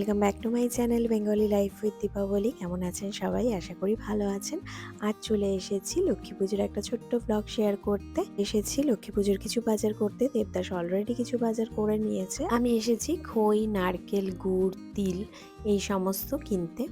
Welcome back to my channel Bengali life with Deepavali. কেমন আছেন সবাই? আশা করি ভালো আছেন। আজ চলে এসেছি লক্ষ্মী পুজোর একটা ছোট্ট ব্লগ শেয়ার করতে। এসেছি লক্ষ্মী পুজোর কিছু বাজার করতে। দেবদাস অলরেডি কিছু বাজার করে নিয়েছে। আমি এসেছি খই, নারকেল, গুড়, তিল এই সমস্ত কিনতে।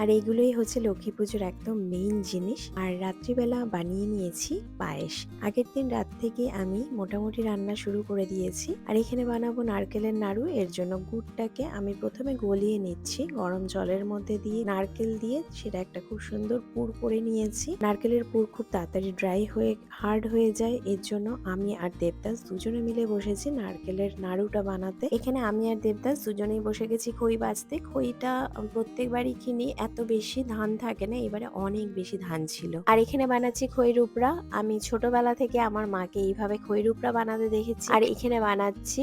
আর এইগুলোই হচ্ছে লক্ষ্মী পুজোর একদম মেইন জিনিস। আর রাত্রিবেলা বানিয়ে নিয়েছি পায়েস। আগের দিন রাত থেকে আমি মোটামুটি রান্না শুরু করে দিয়েছি। আর এখানে বানাবো নারকেলের নাড়ু। এর জন্য গুড়টাকে আমি প্রথমে গলিয়ে নিচ্ছি গরম জলের মধ্যে দিয়ে, নারকেল দিয়ে সেটা একটা খুব সুন্দর পুর করে নিয়েছি। নারকেলের পুর খুব তাড়াতাড়ি ড্রাই হয়ে হার্ড হয়ে যায়, এর জন্য আমি আর দেবদাস দুজনে মিলে বসেছি নারকেলের নাড়ুটা বানাতে। এখানে আমি আর দেবদাস দুজনেই বসে গেছি খই বাজতে। খইটা প্রত্যেকবারই কিনি, এত বেশি ধান থাকে না, এবারে অনেক বেশি ধান ছিল। আর এখানে বানাচ্ছি খই রূপরা। আমি ছোটবেলা থেকে আমার মাকে এইভাবে খই রূপরা বানাতে দেখেছি। আর এখানে বানাচ্ছি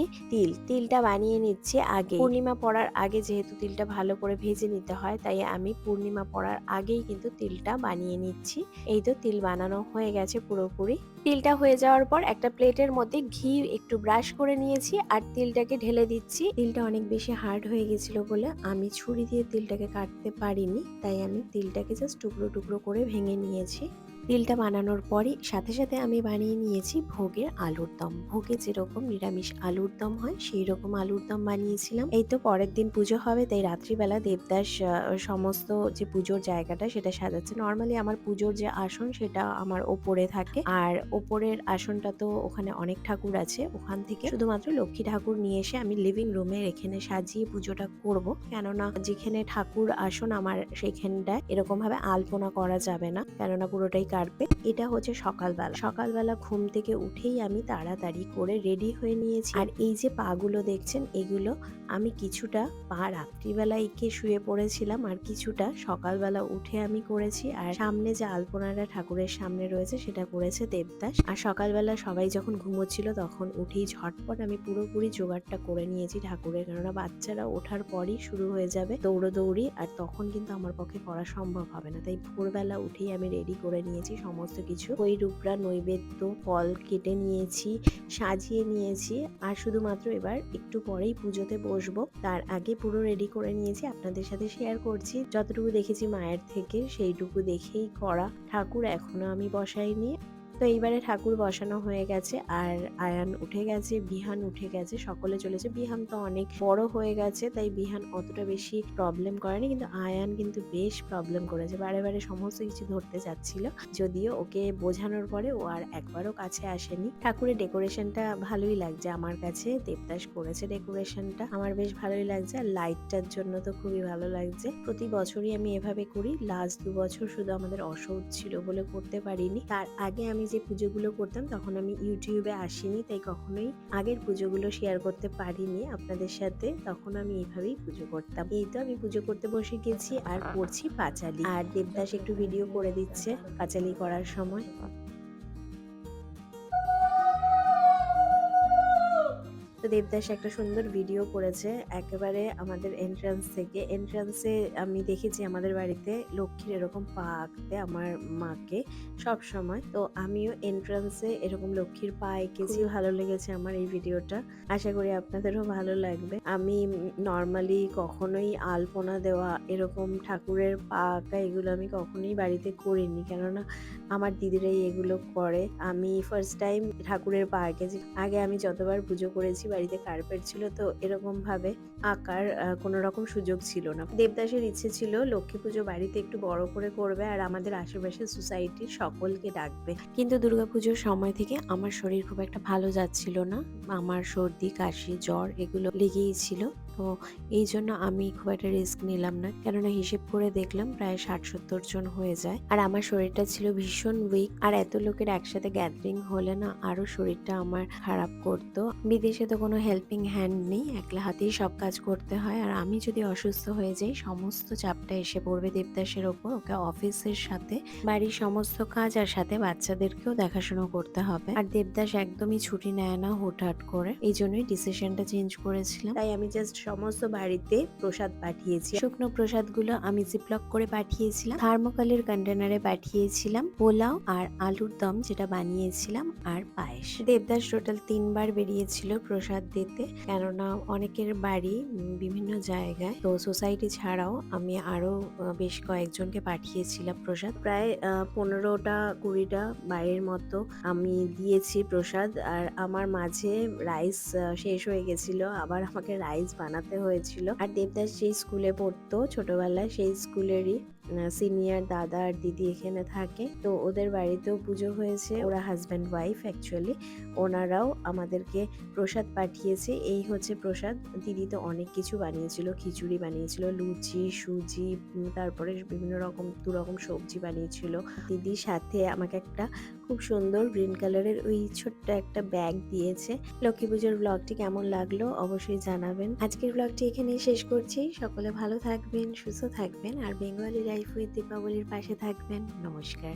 তিলটা বানিয়ে নিচ্ছি আগে, পূর্ণিমা পড়ার আগে। যেহেতু তিলটা ভালো করে ভেজে নিতে হয়, তাই আমি পূর্ণিমা পড়ার আগেই কিন্তু তিলটা বানিয়ে নিচ্ছি। এই তো তিল বানানো হয়ে গেছে পুরোপুরি। তিলটা হয়ে যাওয়ার পর একটা প্লেটের মধ্যে ঘি একটু ব্রাশ করে নিয়েছি আর তিলটাকে ঢেলে দিচ্ছি। তিলটা অনেক বেশি হার্ড হয়ে গেছিল বলে আমি ছুরি দিয়ে তিলটাকে কাটতে পারিনি, তাই আমি তিলটাকে জাস্ট টুকরো টুকরো করে ভেঙে নিয়েছি। তিলটা বানানোর পরই সাথে সাথে আমি বানিয়ে নিয়েছি ভোগের আলুর দম। ভোগে যেরকম নিরামিষ আলুর দম হয় সেই রকম আলুর দম বানিয়েছিলাম। এই তো পরের দিন পুজো হবে, তাই রাত্রিবেলা দেবদাস সমস্ত যে পুজোর জায়গাটা সেটা সাজাচ্ছে। নর্মালি আমার পুজোর যে আসন সেটা আমার ওপরে থাকে, আর ওপরের আসনটা তো ওখানে অনেক ঠাকুর আছে, ওখান থেকে শুধুমাত্র লক্ষ্মী ঠাকুর নিয়ে এসে আমি লিভিং রুমে এখানে সাজিয়ে পুজোটা করব। কেননা যেখানে ঠাকুর আসন আমার সেখানটায় এরকম ভাবে আলপনা করা যাবে না, কেননা পুরোটাই কাটবে। এটা হচ্ছে সকালবেলা ঘুম থেকে উঠেই আমি তাড়াতাড়ি করে রেডি হয়ে নিয়েছি। আর এই যে পাগুলো দেখছেন, এগুলো আমি কিছুটা পা রাত্রিবেলা এঁকে শুয়ে পড়েছিলাম, আর কিছুটা সকালবেলা উঠে আমি করেছি। আর সামনে যে আলপনাটা ঠাকুরের সামনে রয়েছে সেটা করেছে দেবদাস। আর সকালবেলা সবাই যখন ঘুমোচ্ছিল তখন উঠেই ঝটপট আমি পুরোপুরি জোগাড়টা করে নিয়েছি ঠাকুরের, কেননা বাচ্চারা ওঠার পরই শুরু হয়ে যাবে দৌড়োদৌড়ি, আর তখন কিন্তু আমার পক্ষে করা সম্ভব হবে না। তাই ভোরবেলা উঠেই আমি রেডি করে নিয়েছি সমস্ত কিছু। ওই রূপরা নৈবেদ্য ফল কেটে নিয়েছি, সাজিয়ে নিয়েছি। আর শুধুমাত্র এবার একটু পরেই পুজোতে বসবো, তার আগে পুরো রেডি করে নিয়েছি। আপনাদের সাথে শেয়ার করছি যতটুকু দেখেছি মায়ের থেকে, সেইটুকু দেখেই করা। ঠাকুর এখনো আমি বসাইনি। তো এইবারে ঠাকুর বসানো হয়ে গেছে, আর আয়ান উঠে গেছে, বিহান উঠে গেছে, সকলে চলেছে। বিহান তো অনেক বড় হয়ে গেছে, তাই বিহান অতটা বেশি প্রবলেম করেনি, কিন্তু আয়ান কিন্তু বেশ প্রবলেম করেছে, বারে বারে সমস্ত কিছু ধরতে চাচ্ছিল। যদিও ওকে বোঝানোর পরে ও আর একবারও কাছে আসেনি। ঠাকুরের ডেকোরেশনটা ভালোই লাগছে আমার কাছে, দেবদাস করেছে ডেকোরেশনটা, আমার বেশ ভালোই লাগছে। আর লাইটটার জন্য তো খুবই ভালো লাগছে। প্রতি বছরই আমি এভাবে করি, লাস্ট 2 বছর শুধু আমাদের অসৌচ ছিল বলে করতে পারিনি। তার আগে আমি যে পুজোগুলো করতাম তখন আমি ইউটিউবে আসিনি, তাই কখনোই আগের পুজোগুলো শেয়ার করতে পারিনি আপনাদের সাথে। তখন আমি এইভাবেই পুজো করতাম। এই তো আমি পুজো করতে বসে গেছি আর করছি পাঁচালি, আর দেবদাস একটু ভিডিও করে দিচ্ছে পাঁচালি করার সময়। তো দেবদাস একটা সুন্দর ভিডিও করেছে একেবারে আমাদের এন্ট্রান্সে আমি দেখেছি আমাদের বাড়িতে লক্ষ্মীর এরকম পা আঁকতে আমার মাকে সব সময়। তো আমিও এন্ট্রান্সে এরকম লক্ষ্মীর পা এঁকেছি, ভালো লেগেছে আমার এই ভিডিওটা। আশা করি আপনাদেরও ভালো লাগবে। আমি নর্মালি কখনোই আলপনা দেওয়া, এরকম ঠাকুরের পা আঁকা, এগুলো আমি কখনোই বাড়িতে করিনি, কেননা আমার দিদিরাই এগুলো করে। আমি ফার্স্ট টাইম ঠাকুরের পা এঁকেছি। আগে আমি যতবার পুজো করেছি বাড়িতে কার্পেট ছিল, তো এরকম ভাবে আঁকার কোনো রকম সুযোগ ছিল না। দেবদাসের ইচ্ছে ছিল লক্ষ্মী পুজো বাড়িতে একটু বড় করে করবে আর আমাদের আশেপাশের সোসাইটির সকলকে ডাকবে। কিন্তু দুর্গাপুজোর সময় থেকে আমার শরীর খুব একটা ভালো যাচ্ছিল না, আমার সর্দি কাশি জ্বর এগুলো লেগেই ছিল। তো এই জন্য আমি খুব একটা রিস্ক নিলাম না, কেননা হিসেব করে দেখলাম প্রায় 60-70 জন হয়ে যায়। আর আমার শরীরটা ছিল ভীষণ উইক, আর এত লোকের একসাথে গ্যাদারিং হলে না আরো শরীরটা আমার খারাপ করতো। বিদেশে তো কোনো হেল্পিং হ্যান্ড নেই, একলা হাতেই সব কাজ করতে হয়। আর আমি যদি অসুস্থ হয়ে যাই সমস্ত চাপটা এসে পড়বে দেবদাসের ওপর। ওকে অফিসের সাথে বাড়ির সমস্ত কাজ আর সাথে বাচ্চাদেরকেও দেখাশোনা করতে হবে। আর দেবদাস একদমই ছুটি নেয় না হুটহাট করে, এই জন্যই ডিসিশনটা চেঞ্জ করেছিলাম। তাই আমি জাস্ট সমস্ত বাড়িতে প্রসাদ পাঠিয়েছি। শুকনো প্রসাদগুলো আমি জিপলক করে পাঠিয়েছিলাম, থার্মোকলের কন্টেনারে পাঠিয়েছিলাম, পোলাও আর আলুর দম যেটা বানিয়েছিলাম, আর পায়েস। দেবদাস টোটাল 3 বার বেরিয়েছিল প্রসাদ দিতে, কেননা অনেকের বাড়ি বিভিন্ন জায়গায়, তো সোসাইটি ছাড়াও আমি আরো বেশ কয়েকজনকে পাঠিয়েছিলাম প্রসাদ। প্রায় 15টা 20টা বাড়ির মতো আমি দিয়েছি প্রসাদ। আর আমার মাঝে রাইস শেষ হয়ে গেছিল, আবার আমাকে রাইস বানাতে হয়েছিল। আর দেবদাস যে স্কুলে পড়তো ছোটবেলায়, সেই স্কুলেরই সিনিয়র দাদা আর দিদি এখানে থাকে, তো ওদের বাড়িতেও পুজো হয়েছে। ওরা হাজব্যান্ড ওয়াইফ অ্যাকচুয়ালি, ওনারাও আমাদেরকে প্রসাদ পাঠিয়েছে। এই হচ্ছে প্রসাদ। দিদি তো অনেক কিছু বানিয়েছিল, খিচুড়ি বানিয়েছিল, লুচি, সুজি, তারপরে বিভিন্ন রকম 2 রকম সবজি বানিয়েছিল। দিদির সাথে আমাকে একটা খুব সুন্দর গ্রিন কালারের ওই ছোট্ট একটা ব্যাগ দিয়েছে। লক্ষ্মী পুজোর ব্লগটি কেমন লাগলো অবশ্যই জানাবেন। আজকের ব্লগটি এখানেই শেষ করছি। সকলে ভালো থাকবেন, সুস্থ থাকবেন, আর বেঙ্গলি লাইফ উইথ দীপাবলির পাশে থাকবেন। নমস্কার।